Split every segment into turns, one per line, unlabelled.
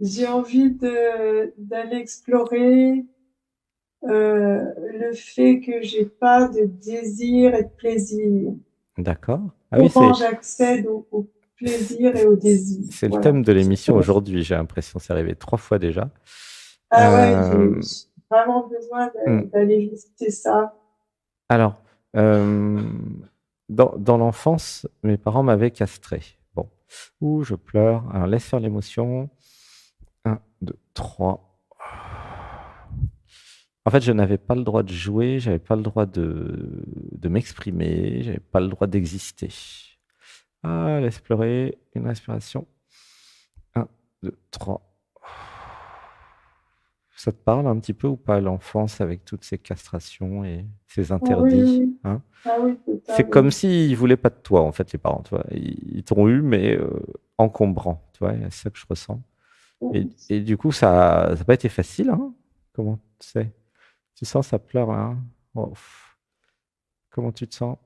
J'ai envie d'aller explorer le fait que j'ai pas de désir et de plaisir.
D'accord. Ah oui,
Comment j'accède au plaisir et au désir.
c'est le
Voilà.
thème de l'émission aujourd'hui, j'ai l'impression. C'est arrivé 3 fois déjà.
Ah ouais,
Euh,
j'ai vraiment besoin
hmm.
d'aller visiter ça.
Alors, euh, dans l'enfance, mes parents m'avaient castré. Bon, ouh, je pleure. Alors, laisse faire l'émotion. Un, 2, 3. En fait, je n'avais pas le droit de jouer, j'avais pas le droit de m'exprimer, j'avais pas le droit d'exister. Ah, laisse pleurer, une respiration. Un, 2, 3. Ça te parle un petit peu ou pas, l'enfance avec toutes ces castrations et ces
Ah oui, oui,
interdits,
oui.
hein?
Ah oui,
C'est comme
totalement.
s'ils voulaient pas de toi, en fait, les parents, tu vois. Ils t'ont eu, mais encombrant, tu vois. C'est ça que je ressens. Et du coup, ça n'a pas été facile, hein? Comment tu sais? Tu sens, ça pleure, hein? Oh, comment tu te sens?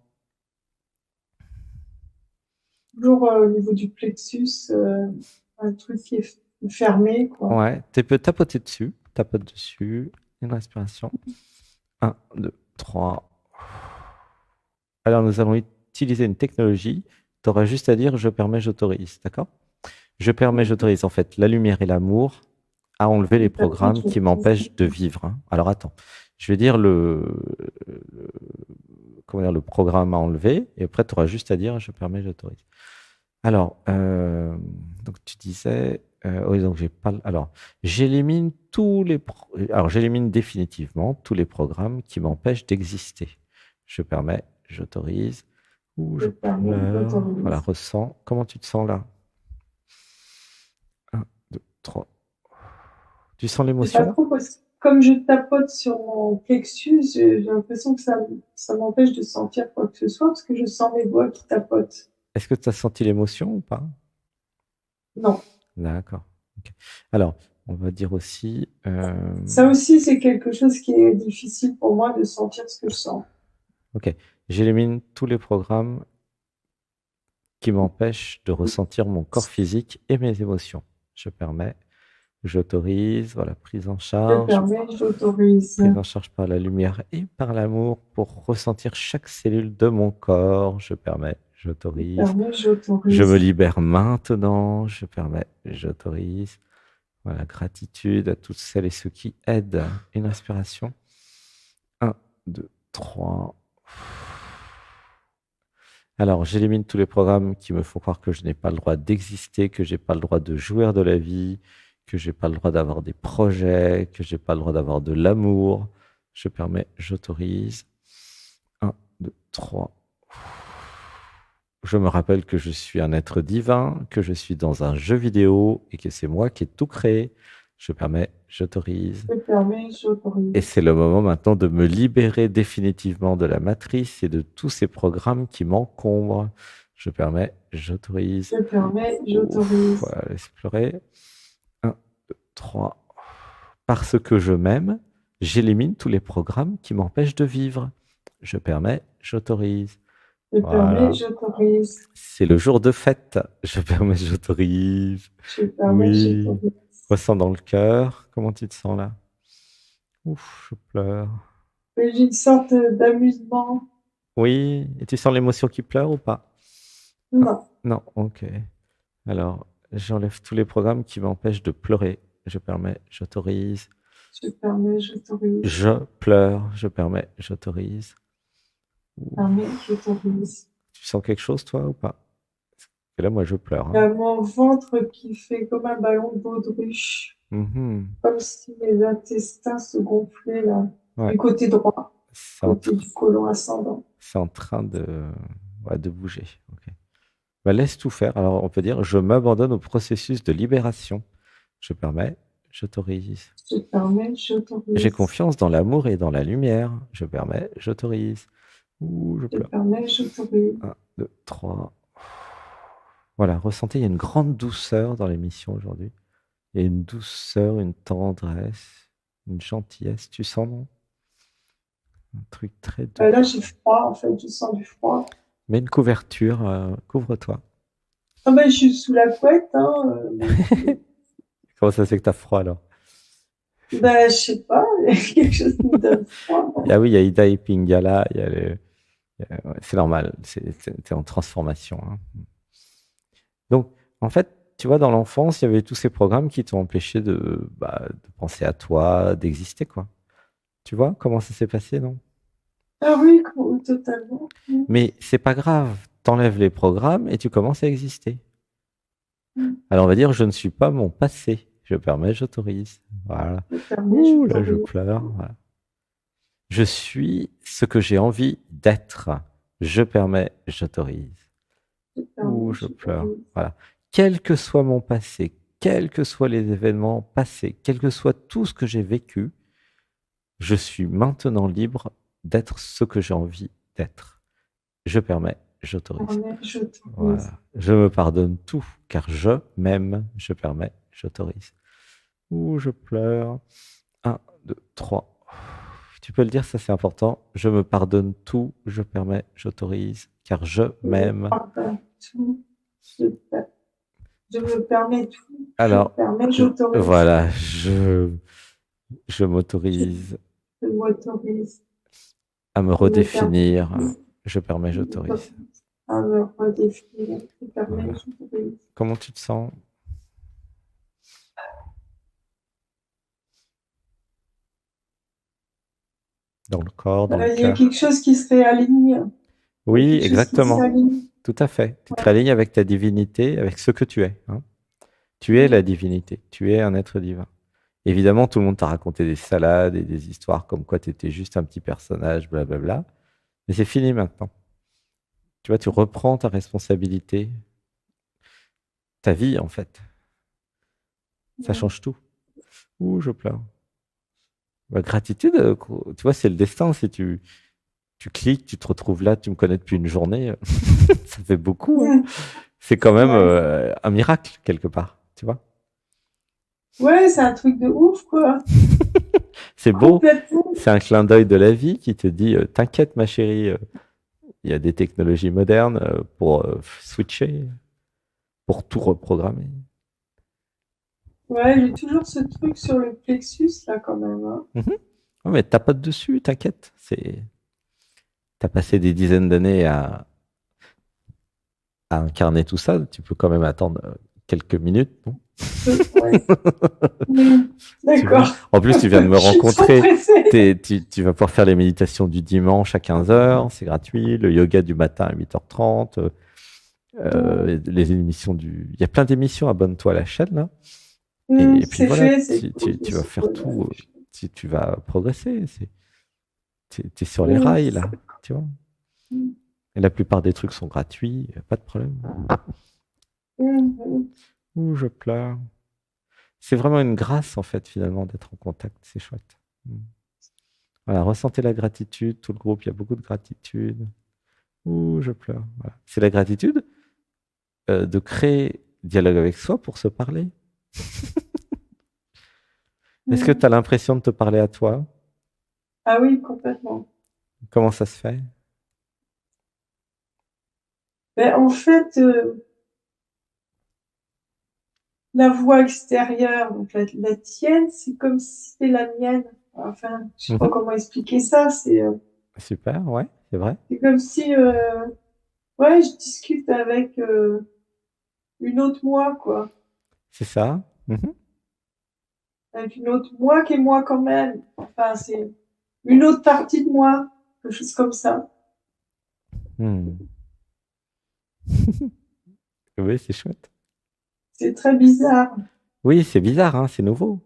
Toujours au niveau du plexus, un truc qui est fermé, quoi.
Ouais, tu peux tapoter dessus. Tapote dessus. Une respiration. Un, 2, 3. Alors, nous allons utiliser une technologie. Tu auras juste à dire je permets, j'autorise. D'accord? Je permets, j'autorise en fait la lumière et l'amour à enlever les programmes qui m'empêchent de vivre, hein. Alors, attends. Je vais dire comment dire, le programme à enlever et après, tu auras juste à dire je permets, j'autorise. Alors, donc tu disais, oui, donc j'ai pas, alors, j'élimine alors j'élimine définitivement tous les programmes qui m'empêchent d'exister. Je permets, j'autorise, ou
Je
je
permets,
pleure, voilà,
j'autorise.
ressens. Comment tu te sens là? Un, 2, 3. Tu sens
Je sais pas
l'émotion?
trop parce que comme je tapote sur mon plexus, j'ai l'impression que ça m'empêche de sentir quoi que ce soit parce que je sens mes doigts qui tapotent.
Est-ce que tu as senti l'émotion ou pas?
Non.
D'accord. Ok. Alors, on va dire aussi,
Ça aussi, c'est quelque chose qui est difficile pour moi de sentir ce que je sens.
ok, j'élimine tous les programmes qui m'empêche de ressentir mon corps physique et mes émotions. Je permets, j'autorise, voilà,
Je permets, j'autorise.
prise en charge par la lumière et par l'amour pour ressentir chaque cellule de mon corps. Je permets,
Je
j'autorise.
permets,
Je me
j'autorise.
libère maintenant. Je permets, j'autorise. Voilà, gratitude à toutes celles et ceux qui aident. Une respiration. Un, 2, 3. Alors, j'élimine tous les programmes qui me font croire que je n'ai pas le droit d'exister, que j'ai pas le droit de jouir de la vie, que j'ai pas le droit d'avoir des projets, que j'ai pas le droit d'avoir de l'amour. Je permets, j'autorise. Un, 2, 3. Je me rappelle que je suis un être divin, que je suis dans un jeu vidéo et que c'est moi qui ai tout créé. Je permets, j'autorise.
Je permets,
Et
j'autorise.
c'est le moment maintenant de me libérer définitivement de la matrice et de tous ces programmes qui m'encombrent. Je permets, j'autorise.
Je permets,
Ouf,
j'autorise.
voilà, laisse pleurer. Un, 2, 3. Parce que je m'aime, j'élimine tous les programmes qui m'empêchent de vivre. Je permets, j'autorise.
Je permets,
Voilà.
j'autorise.
C'est le jour de fête. Je permets, j'autorise.
Je permets,
Oui.
j'autorise.
Ressens dans le cœur. Comment tu te sens là? Ouf, je pleure.
Mais j'ai une sorte d'amusement.
Oui. Et tu sens l'émotion qui pleure ou pas? Ah,
Non.
non, ok. Alors, j'enlève tous les programmes qui m'empêchent de pleurer. Je permets, j'autorise.
Je permets, j'autorise.
Je pleure, je permets, j'autorise.
Je
Ouh.
permets, j'autorise.
Tu sens quelque chose, toi, ou pas? Et là, moi, je pleure,
Il y
hein.
a mon ventre qui fait comme un ballon de baudruche.
Mhm.
Comme si mes intestins se gonflaient là.
Ouais,
Du côté droit.
c'est en,
Côté
tr-
du côlon ascendant.
c'est en train ouais, de bouger. Ok. Bah, laisse tout faire. Alors, on peut dire, je m'abandonne au processus de libération. Je permets, j'autorise.
Je permets,
J'ai
j'autorise.
confiance dans l'amour et dans la lumière. Je permets, j'autorise. Ouh, je
Je
pleure.
permets, j'autorise.
Un, 2, 3. Voilà, ressentez, il y a une grande douceur dans l'émission aujourd'hui. Il y a une douceur, une tendresse, une gentillesse. Tu sens, non? Un truc très doux.
Là, j'ai froid, en fait. Je sens du froid.
Mets une couverture, couvre-toi.
Ah ben, je suis sous la couette, hein,
Comment ça se fait que t'as froid alors?
Ben, je sais pas, il y a quelque chose qui me donne froid.
Ah oui, il y a Ida et Pingala, ouais, c'est normal, t'es en transformation, hein. Donc, en fait, tu vois, dans l'enfance, il y avait tous ces programmes qui t'ont empêché de penser à toi, d'exister, quoi. Tu vois comment ça s'est passé, non?
Ah oui, totalement.
Mais c'est pas grave, t'enlèves les programmes et tu commences à exister. Alors on va dire, je ne suis pas mon passé. Je permets, j'autorise. Voilà.
Je permets,
Ouh, là, je
j'autorise.
pleure. Voilà. Je suis ce que j'ai envie d'être. Je permets, j'autorise.
Je
Ouh,
permets,
je pleure.
j'autorise.
Voilà. Quel que soit mon passé, quels que soient les événements passés, quel que soit tout ce que j'ai vécu, je suis maintenant libre d'être ce que j'ai envie d'être. Je permets,
Je
j'autorise.
permets, j'autorise.
Voilà. Je me pardonne tout, car je m'aime, je permets, j'autorise. Ouh, je pleure. Un, 2, 3. Tu peux le dire, ça c'est important. Je me pardonne tout, je permets, j'autorise, car je
Je me
m'aime.
pardonne tout. Je, per- je me permets tout. Je
Alors,
permets, j'autorise.
voilà, je
Je,
m'autorise
je m'autorise.
à me
Je me permets
redéfinir.
tout.
Je permets,
Je
j'autorise.
m'autorise à me redéfinir. Je permets,
Voilà.
j'autorise.
Comment tu te sens dans le corps, dans le
Il y a
cœur?
quelque chose qui se réaligne. Il y a
Oui,
quelque chose qui
exactement.
s'aligne.
Tout à fait. Tu te
Ouais.
réalignes avec ta divinité, avec ce que tu es, hein. Tu es la divinité, tu es un être divin. Évidemment, tout le monde t'a raconté des salades et des histoires comme quoi tu étais juste un petit personnage, blablabla. Mais c'est fini maintenant. Tu vois, tu reprends ta responsabilité, ta vie en fait. Ça
Ouais.
change tout. Ouh, je pleure. La gratitude, tu vois, c'est le destin. Si tu cliques, tu te retrouves là, tu me connais depuis une journée, ça fait beaucoup, hein. C'est quand même
Ouais,
un miracle quelque part, tu vois.
ouais, c'est un truc de ouf, quoi.
C'est beau,
Complètement.
c'est un clin d'œil de la vie qui te dit, t'inquiète ma chérie, il y a des technologies modernes pour switcher, pour tout reprogrammer.
Ouais, j'ai toujours ce truc sur le plexus, là, quand même, hein.
Mhm. Ouais, mais tapote dessus, t'inquiète. T'as passé des dizaines d'années à incarner tout ça. Tu peux quand même attendre quelques minutes, non?
Ouais.
Tu vois?
D'accord.
En plus, tu viens de me
Je suis trop
rencontrer.
pressée.
Tu vas pouvoir faire les méditations du dimanche à 15 heures, c'est gratuit. Le yoga du matin à 8h30. Les émissions Il y a plein d'émissions, abonne-toi à la chaîne, là. Et puis
C'est
voilà,
fait, c'est cool.
tu vas faire tout, tu vas progresser. T'es sur les
Hum,
rails, là, tu vois. Et la plupart des trucs sont gratuits, pas de problème.
hum.
Ouh, je pleure. C'est vraiment une grâce, en fait, finalement, d'être en contact. C'est chouette. Mm. Voilà, ressentez la gratitude, tout le groupe, il y a beaucoup de gratitude. Ouh, je pleure. Voilà. C'est la gratitude de créer dialogue avec soi pour se parler. Est-ce que tu as l'impression de te parler à toi?
Ah oui, complètement.
Comment ça se fait?
Mais en fait, la voix extérieure, donc la tienne, c'est comme si c'était la mienne. Enfin, je sais pas
Mhm.
comment expliquer ça.
Super, ouais, c'est vrai.
C'est comme si, ouais, je discute avec une autre moi, quoi.
C'est ça. Mhm.
Avec une autre moi qui est moi quand même. Enfin, c'est une autre partie de moi, quelque chose comme ça.
Hmm. Oui, c'est chouette.
C'est très bizarre.
Oui, c'est bizarre, hein, c'est nouveau.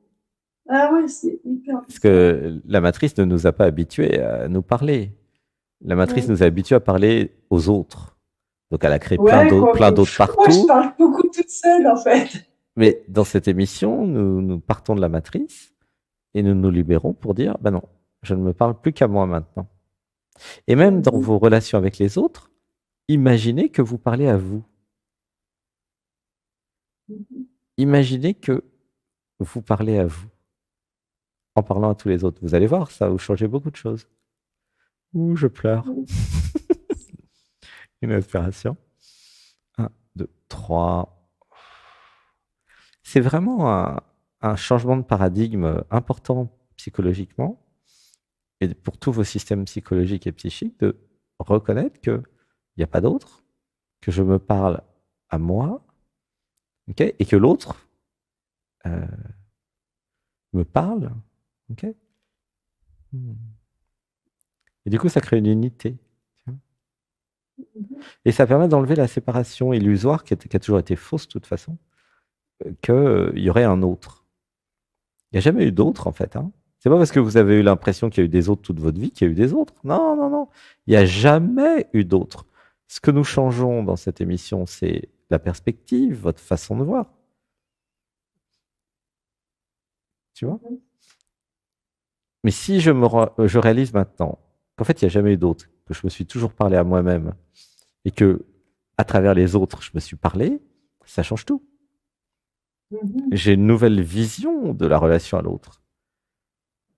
Ah ouais, c'est hyper
Parce
bizarre.
que la matrice ne nous a pas habitués à nous parler. La matrice
Ouais,
nous a habitués à parler aux autres. Donc elle a créé
ouais, quoi.
plein d'autres
Moi, je
partout.
parle beaucoup toute seule, en fait.
Mais dans cette émission, nous partons de la matrice et nous nous libérons pour dire, ben non, je ne me parle plus qu'à moi maintenant. Et même dans
Mhm.
vos relations avec les autres, imaginez que vous parlez à vous. Imaginez que vous parlez à vous en parlant à tous les autres. Vous allez voir, ça va vous changer beaucoup de choses. Ouh, je pleure.
Mhm.
Une inspiration. Un, 2, 3. C'est vraiment un... un changement de paradigme important psychologiquement et pour tous vos systèmes psychologiques et psychiques de reconnaître qu'il n'y a pas d'autre, que je me parle à moi, okay, et que l'autre me parle. Okay. Et du coup, ça crée une unité. Et ça permet d'enlever la séparation illusoire qui a toujours été fausse de toute façon, qu'il y aurait un autre. Il n'y a jamais eu d'autre en fait. Hein. C'est pas parce que vous avez eu l'impression qu'il y a eu des autres toute votre vie qu'il y a eu des autres. Non, non, non. Il n'y a jamais eu d'autre. Ce que nous changeons dans cette émission, c'est la perspective, votre façon de voir. Tu vois? Mais si je réalise maintenant qu'en fait, il n'y a jamais eu d'autre, que je me suis toujours parlé à moi-même et que à travers les autres, je me suis parlé, ça change tout. J'ai une nouvelle vision de la relation à l'autre.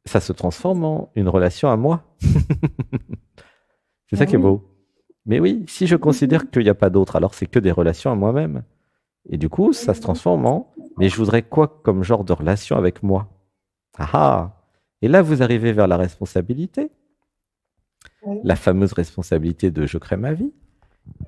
Ça se transforme en une relation à moi. C'est ça qui est beau. Mais oui, si je considère qu'il n'y a pas d'autre, alors c'est que des relations à moi-même. Et du coup, ça se transforme en mais je voudrais quoi comme genre de relation avec moi? Ah ah! Et là, vous arrivez vers la responsabilité. La fameuse responsabilité de je crée ma vie.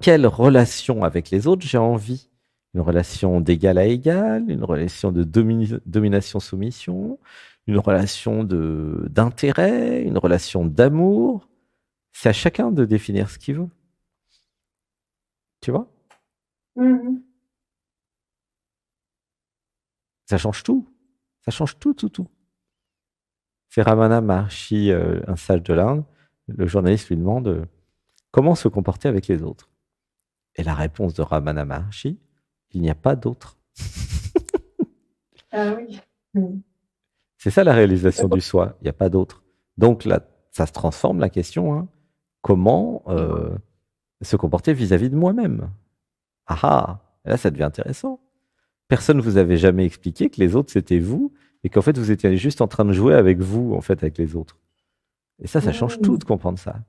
Quelle relation avec les autres j'ai envie? Une relation d'égal à égal, une relation de domination-soumission, une relation d'intérêt, une relation d'amour. C'est à chacun de définir ce qu'il veut. Tu vois? Ça change tout. Ça change tout, tout, tout. C'est Ramana Maharshi, un sage de l'Inde. Le journaliste lui demande comment se comporter avec les autres. Et la réponse de Ramana Maharshi, il n'y a pas d'autre.
Ah oui.
C'est ça la réalisation du soi, il n'y a pas d'autre. Donc là, ça se transforme la question, hein. Comment se comporter vis-à-vis de moi-même? Ah ah, là ça devient intéressant. Personne ne vous avait jamais expliqué que les autres c'était vous et qu'en fait vous étiez juste en train de jouer avec vous, en fait, avec les autres. Et ça change tout de comprendre ça.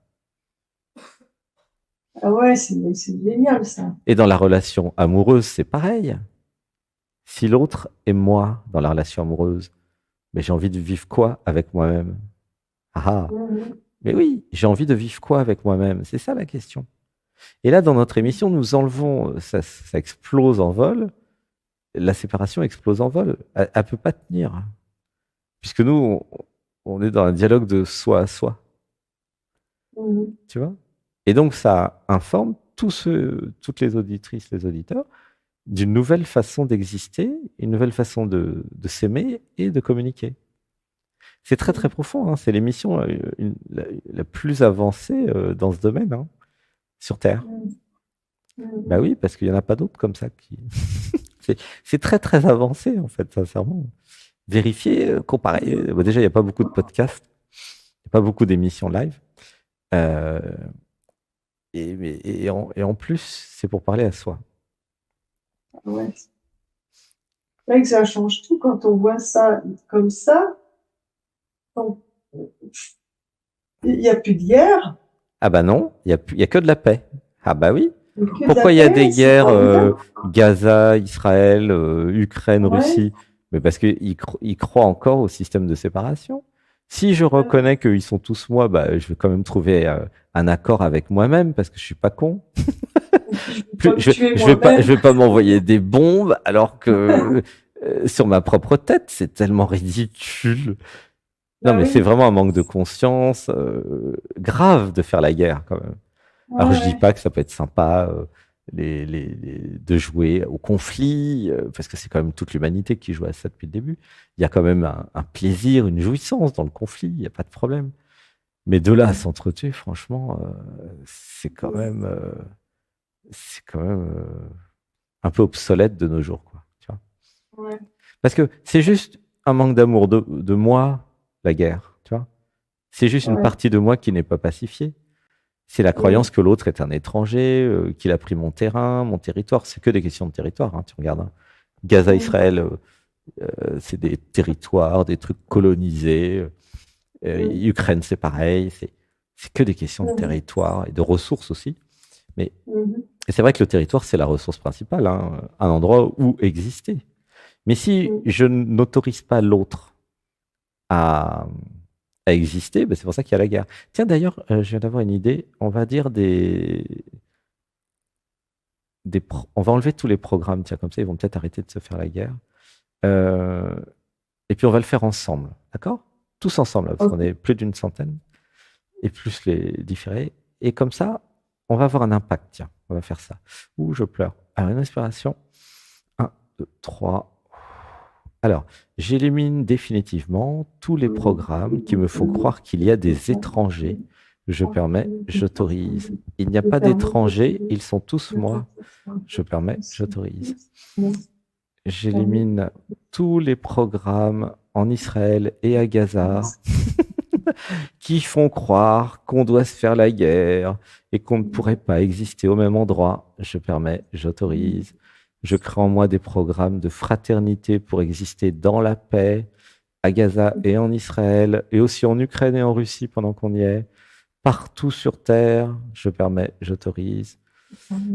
Ah ouais, c'est génial ça.
Et dans la relation amoureuse, c'est pareil. Si l'autre est moi dans la relation amoureuse, mais j'ai envie de vivre quoi avec moi-même? Ah, mais oui, j'ai envie de vivre quoi avec moi-même? C'est ça la question. Et là, dans notre émission, nous enlevons, ça explose en vol, la séparation explose en vol. Elle ne peut pas tenir. Puisque nous, on est dans un dialogue de soi à soi. Tu vois? Et donc, ça informe toutes les auditrices, les auditeurs, d'une nouvelle façon d'exister, une nouvelle façon de s'aimer et de communiquer. C'est très très profond, hein. C'est l'émission la plus avancée dans ce domaine, hein, sur Terre. Bah oui, parce qu'il n'y en a pas d'autres comme ça. C'est très très avancé en fait, sincèrement. Vérifier, comparer. Bon, déjà, il n'y a pas beaucoup de podcasts, il n'y a pas beaucoup d'émissions live. Et en plus, c'est pour parler à soi.
Ouais. C'est vrai que ça change tout quand on voit ça comme ça. Il n'y a plus de guerre.
Ah bah non, il y a que de la paix. Ah bah oui. Pourquoi il y a des guerres Gaza, Israël, Ukraine, Russie? Mais parce qu'ils croient encore au système de séparation. Si je reconnais qu'ils sont tous moi, bah, je vais quand même trouver un accord avec moi-même parce que je suis pas con. Je vais pas m'envoyer des bombes alors que sur ma propre tête, c'est tellement ridicule. Non, mais c'est vraiment un manque de conscience grave de faire la guerre quand même. Alors je dis pas que ça peut être sympa de jouer au conflit parce que c'est quand même toute l'humanité qui joue à ça depuis le début. Il y a quand même un plaisir, une jouissance dans le conflit, il n'y a pas de problème. Mais de là à s'entretuer, franchement, c'est quand même un peu obsolète de nos jours, quoi. Tu vois. Parce que c'est juste un manque d'amour de moi, la guerre, tu vois. C'est juste une partie de moi qui n'est pas pacifiée. C'est la croyance que l'autre est un étranger, qu'il a pris mon terrain, mon territoire. C'est que des questions de territoire, hein, tu regardes. Hein. Gaza, Israël, c'est des territoires, des trucs colonisés. Ukraine, c'est pareil. C'est que des questions de territoire et de ressources aussi. Et c'est vrai que le territoire, c'est la ressource principale, hein, un endroit où exister. Mais si je n'autorise pas l'autre à exister, ben c'est pour ça qu'il y a la guerre. Tiens, d'ailleurs, je viens d'avoir une idée. On va dire on va enlever tous les programmes, tiens, comme ça, ils vont peut-être arrêter de se faire la guerre. Et puis, on va le faire ensemble, d'accord? Tous ensemble, parce qu'on est plus d'une centaine, et plus les différés. Et comme ça, on va avoir un impact, tiens, on va faire ça. Ouh, je pleure. Alors, une respiration. 1, 2, 3. Alors, j'élimine définitivement tous les programmes qui me font croire qu'il y a des étrangers. Je permets, j'autorise. Il n'y a pas d'étrangers, ils sont tous moi. Je permets, j'autorise. J'élimine tous les programmes en Israël et à Gaza qui font croire qu'on doit se faire la guerre et qu'on ne pourrait pas exister au même endroit. Je permets, j'autorise. Je crée en moi des programmes de fraternité pour exister dans la paix à Gaza et en Israël et aussi en Ukraine et en Russie pendant qu'on y est. Partout sur Terre, je permets, j'autorise.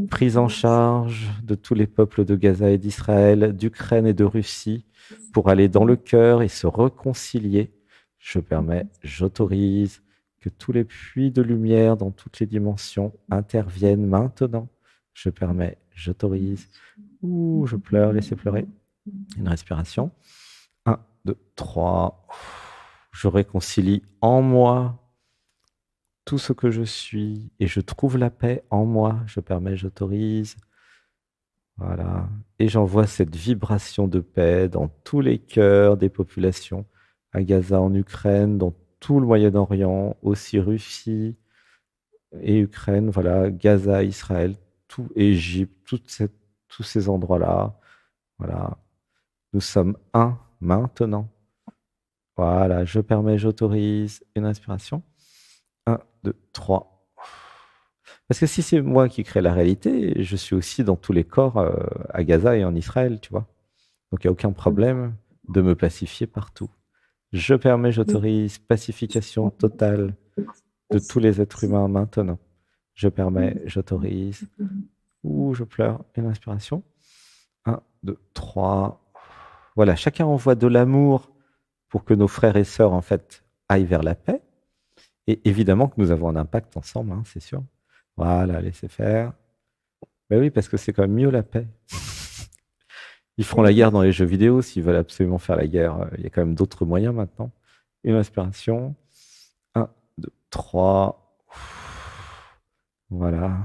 Prise en charge de tous les peuples de Gaza et d'Israël, d'Ukraine et de Russie pour aller dans le cœur et se réconcilier. Je permets, j'autorise que tous les puits de lumière dans toutes les dimensions interviennent maintenant. Je permets, j'autorise. Ouh, je pleure, laissez pleurer. Une respiration. 1, 2, 3. Je réconcilie en moi tout ce que je suis et je trouve la paix en moi. Je permets, j'autorise. Voilà. Et j'envoie cette vibration de paix dans tous les cœurs des populations, à Gaza, en Ukraine, dans tout le Moyen-Orient, aussi Russie et Ukraine, voilà, Gaza, Israël, tout Égypte, tous ces endroits-là. Voilà. Nous sommes un maintenant. Voilà, je permets, j'autorise. Une inspiration. 1, 2, 3. Parce que si c'est moi qui crée la réalité, je suis aussi dans tous les corps à Gaza et en Israël, tu vois. Donc il n'y a aucun problème de me pacifier partout. Je permets, j'autorise pacification totale de tous les êtres humains maintenant. Je permets, j'autorise. Ouh, je pleure. Une inspiration. 1, 2, 3. Voilà, chacun envoie de l'amour pour que nos frères et sœurs, en fait, aillent vers la paix. Et évidemment que nous avons un impact ensemble, hein, c'est sûr. Voilà, laissez faire. Mais oui, parce que c'est quand même mieux la paix. Ils feront la guerre dans les jeux vidéo s'ils veulent absolument faire la guerre. Il y a quand même d'autres moyens maintenant. Une respiration. 1, 2, 3. Voilà.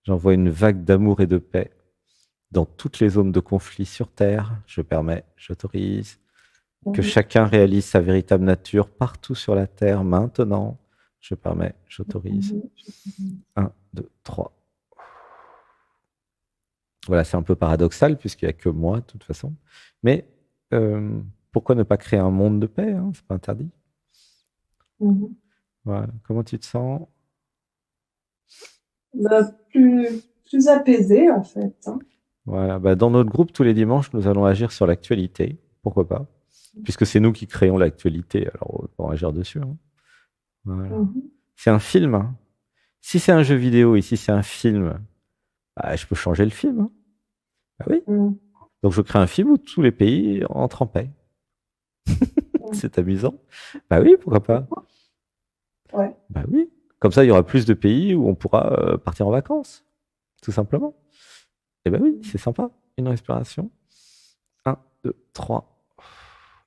J'envoie une vague d'amour et de paix dans toutes les zones de conflit sur Terre. Je permets, j'autorise. Que chacun réalise sa véritable nature partout sur la Terre maintenant. Je permets, j'autorise. 1, 2, 3. Voilà, c'est un peu paradoxal puisqu'il n'y a que moi de toute façon. Mais pourquoi ne pas créer un monde de paix, hein? C'est pas interdit. Voilà. Comment tu te sens?
Plus apaisé en fait. Hein.
Voilà. Bah, dans notre groupe, tous les dimanches, nous allons agir sur l'actualité. Pourquoi pas? Puisque c'est nous qui créons l'actualité, alors on va agir dessus. Hein. Voilà. C'est un film. Hein. Si c'est un jeu vidéo et si c'est un film, bah, je peux changer le film. Hein. Bah oui. Donc je crée un film où tous les pays entrent en paix. C'est amusant. Bah oui, pourquoi pas?
Ouais.
Bah oui. Comme ça, il y aura plus de pays où on pourra partir en vacances, tout simplement. Et bah oui, c'est sympa. Une respiration. 1, 2, 3.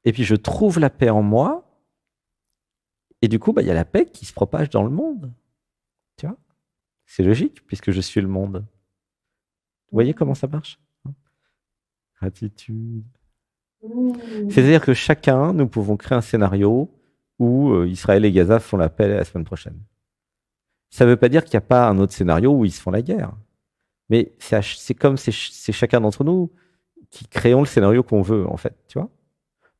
Et puis je trouve la paix en moi. Et du coup, bah, y a la paix qui se propage dans le monde. Tu vois? C'est logique, puisque je suis le monde. Vous voyez comment ça marche? Gratitude. C'est-à-dire que chacun, nous pouvons créer un scénario où Israël et Gaza font la paix la semaine prochaine. Ça ne veut pas dire qu'il n'y a pas un autre scénario où ils se font la guerre. Mais c'est comme c'est chacun d'entre nous qui créons le scénario qu'on veut, en fait. Tu vois?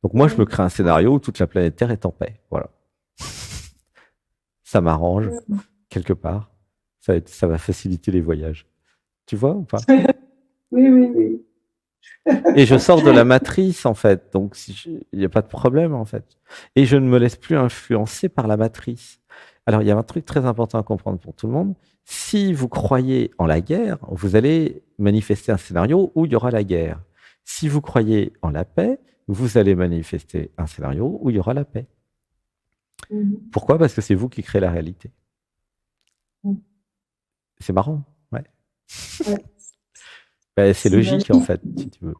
Donc moi, je me crée un scénario où toute la planète Terre est en paix. Voilà. Ça m'arrange, quelque part. Ça va faciliter les voyages. Tu vois ou pas?
Oui.
Et je sors de la matrice, en fait. Donc, il n'y a pas de problème, en fait. Et je ne me laisse plus influencer par la matrice. Alors, il y a un truc très important à comprendre pour tout le monde. Si vous croyez en la guerre, vous allez manifester un scénario où il y aura la guerre. Si vous croyez en la paix, vous allez manifester un scénario où il y aura la paix. Pourquoi? Parce que c'est vous qui créez la réalité. C'est marrant, ouais.
Ouais.
Ben, c'est logique, en
magique.
fait, si tu veux.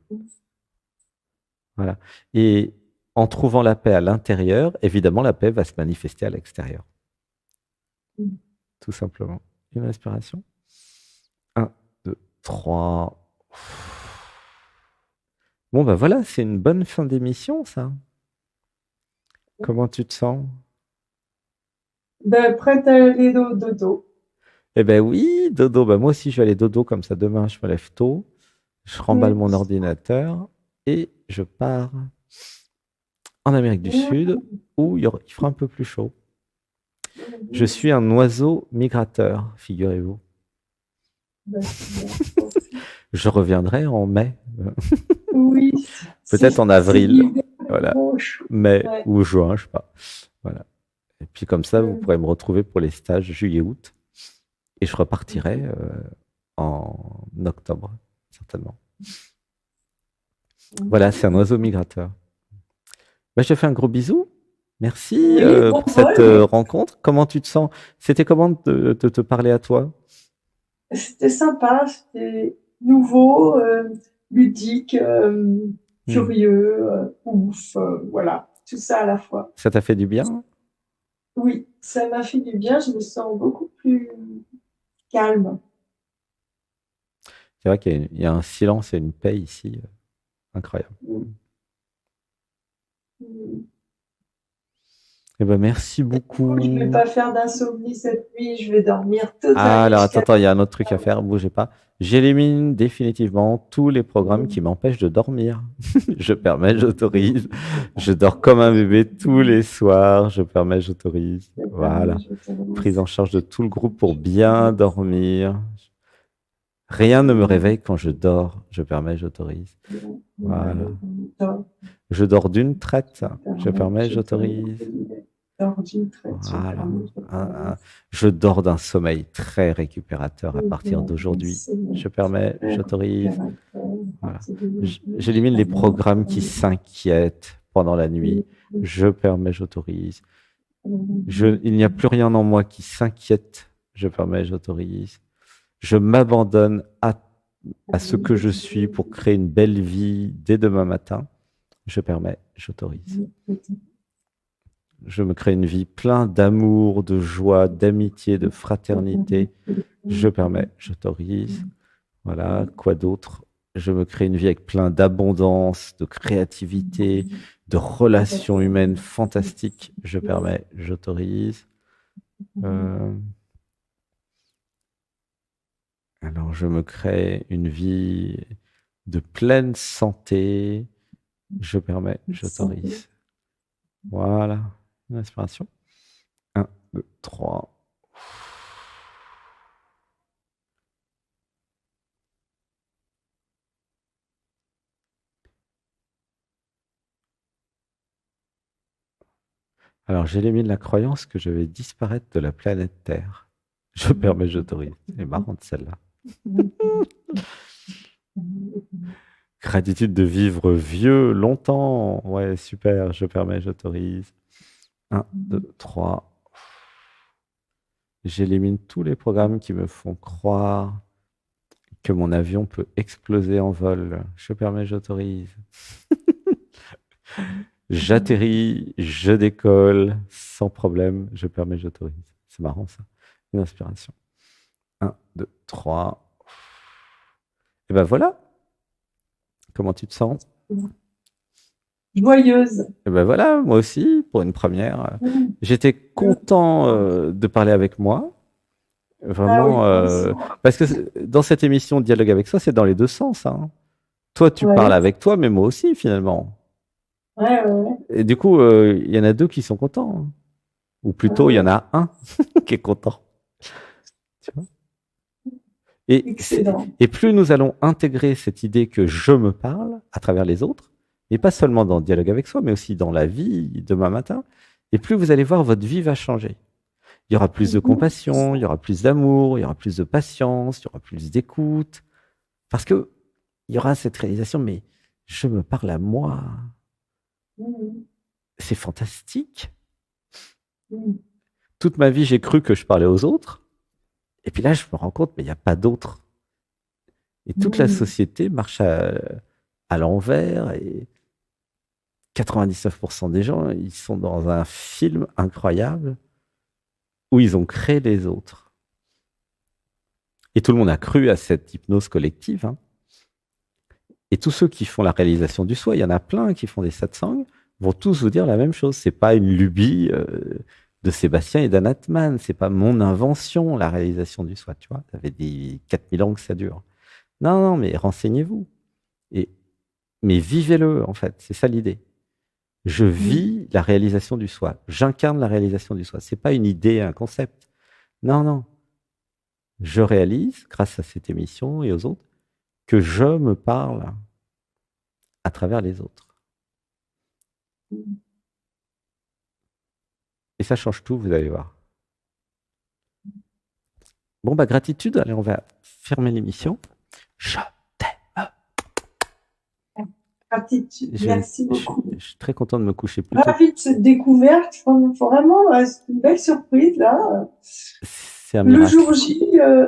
Voilà. Et en trouvant la paix à l'intérieur, évidemment, la paix va se manifester à l'extérieur. Tout simplement. Une respiration. 1, 2, 3. Bon, ben voilà, c'est une bonne fin d'émission, ça. Comment tu te sens?
Ben, prête à aller au dodo.
Eh ben oui, dodo. Ben moi aussi, je vais aller dodo comme ça. Demain, je me lève tôt. Je remballe mon ordinateur et je pars en Amérique du Sud où il fera un peu plus chaud. Je suis un oiseau migrateur, figurez-vous.
Ben,
Je reviendrai en mai.
oui.
Peut-être en avril. Voilà. Mai
Ouais.
ou juin, je sais pas. Voilà. Et puis comme ça, vous pourrez me retrouver pour les stages juillet-août. Et je repartirai en octobre, certainement. Voilà, c'est un oiseau migrateur. Ben, je te fais un gros bisou. Merci pour cette rencontre. Comment tu te sens? C'était comment de te parler à toi?
C'était sympa, c'était nouveau, ludique, curieux, ouf, voilà, tout ça à la fois.
Ça t'a fait du bien?
Oui, ça m'a fait du bien, je me sens beaucoup plus calme.
C'est vrai qu'il y a un silence et une paix ici, incroyable. Eh ben, merci beaucoup.
Je ne vais pas faire d'insomnie cette nuit, je vais dormir toute la nuit.
Alors, attends, il y a un autre truc à faire, bougez pas. J'élimine définitivement tous les programmes qui m'empêchent de dormir. Je permets, j'autorise. Je dors comme un bébé tous les soirs. Je permets, j'autorise. Voilà. Prise en charge de tout le groupe pour bien dormir. Rien ne me réveille quand je dors. Je permets, j'autorise. Voilà. Je dors d'une traite. Je permets, j'autorise. Voilà. Je dors d'un sommeil très récupérateur à partir d'aujourd'hui. Je permets, j'autorise. Voilà. J'élimine les programmes qui s'inquiètent pendant la nuit. Je permets, j'autorise. Il n'y a plus rien en moi qui s'inquiète. Je permets, j'autorise. Je m'abandonne à ce que je suis pour créer une belle vie dès demain matin. Je permets, j'autorise. Je me crée une vie pleine d'amour, de joie, d'amitié, de fraternité. Je permets, j'autorise. Voilà, quoi d'autre? Je me crée une vie avec plein d'abondance, de créativité, de relations humaines fantastiques. Je permets, j'autorise. Alors, je me crée une vie de pleine santé. Je permets, j'autorise. Voilà, une inspiration. 1, 2, 3. Alors, j'élimine la croyance que je vais disparaître de la planète Terre. Je permets, j'autorise. C'est marrant celle-là. Gratitude de vivre vieux longtemps. Ouais, super. Je permets, j'autorise. 1, 2, 3. J'élimine tous les programmes qui me font croire que mon avion peut exploser en vol. Je permets, j'autorise. J'atterris, je décolle sans problème. Je permets, j'autorise. C'est marrant ça. Une inspiration. 1, 2, 3. Et ben voilà. Comment tu te sens?
Joyeuse.
Et ben voilà, moi aussi, pour une première. J'étais content de parler avec moi. Vraiment, parce que dans cette émission Dialogue avec soi, c'est dans les deux sens. Hein. Toi, tu parles avec toi, mais moi aussi, finalement.
Ouais.
Et du coup, il y en a deux qui sont contents. Hein. Ou plutôt, il y en a un qui est content. Tu vois? Et plus nous allons intégrer cette idée que je me parle à travers les autres, et pas seulement dans le dialogue avec soi, mais aussi dans la vie demain matin, et plus vous allez voir votre vie va changer. Il y aura plus de compassion, il y aura plus d'amour, il y aura plus de patience, il y aura plus d'écoute, parce que il y aura cette réalisation, mais Je me parle à moi.
Mhm.
C'est fantastique.
Mhm.
Toute ma vie, j'ai cru que je parlais aux autres. Et puis là, je me rends compte, mais il n'y a pas d'autres. Et toute la
Mhm.
société marche à l'envers. Et 99% des gens, ils sont dans un film incroyable où ils ont créé les autres. Et tout le monde a cru à cette hypnose collective, hein. Et tous ceux qui font la réalisation du soi, il y en a plein qui font des satsangs, vont tous vous dire la même chose. C'est pas une lubie de Sébastien et d'Anatman. C'est pas mon invention, la réalisation du soi. Tu vois, ça fait des 4000 ans que ça dure. Non, non, mais renseignez-vous. Et, mais vivez-le, en fait. C'est ça l'idée. Je
Mhm.
vis la réalisation du soi. J'incarne la réalisation du soi. C'est pas une idée, un concept. Non, non. Je réalise, grâce à cette émission et aux autres, que je me parle à travers les autres.
Mhm.
Et ça change tout, vous allez voir. Bon, bah, gratitude. Allez, on va fermer l'émission. Je t'aime.
Gratitude. Merci beaucoup.
Je suis très content de me coucher plus tôt.
Ravie de cette découverte. Vraiment, c'est une belle surprise là.
C'est un
Le
miracle.
jour J,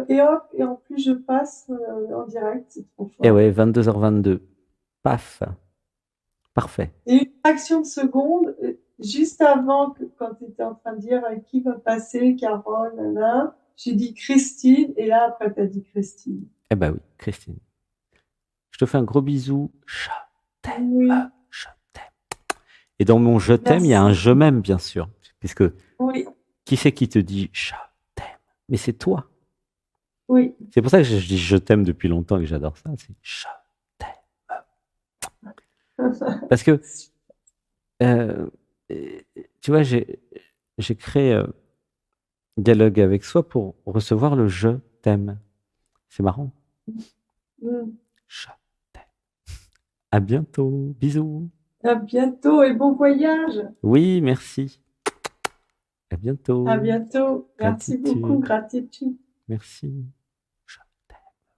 et hop, et en plus je passe en direct, c'est trop
Et
fort.
ouais, 22h22. Paf. Parfait.
Et une fraction de seconde, juste avant que, quand tu étais en train de dire qui va passer, Carole, là, j'ai dit Christine, et là après tu as dit Christine.
Eh ben oui, Christine. Je te fais un gros bisou. Je t'aime.
Oui,
Je t'aime. Et dans mon je t'aime, il y a un
merci.
je m'aime, bien sûr. Puisque
Oui,
qui c'est qui te dit je t'aime? Mais c'est toi.
oui.
C'est pour ça que je dis je t'aime depuis longtemps et que j'adore ça. C'est je t'aime. Parce que, euh, tu vois, j'ai créé dialogue avec soi pour recevoir le je t'aime. C'est marrant.
Mm.
Je t'aime. À bientôt. Bisous.
À bientôt et bon voyage.
Oui, merci. À
À
bientôt.
bientôt. Merci beaucoup,
Gratitude.
gratitude.
Merci.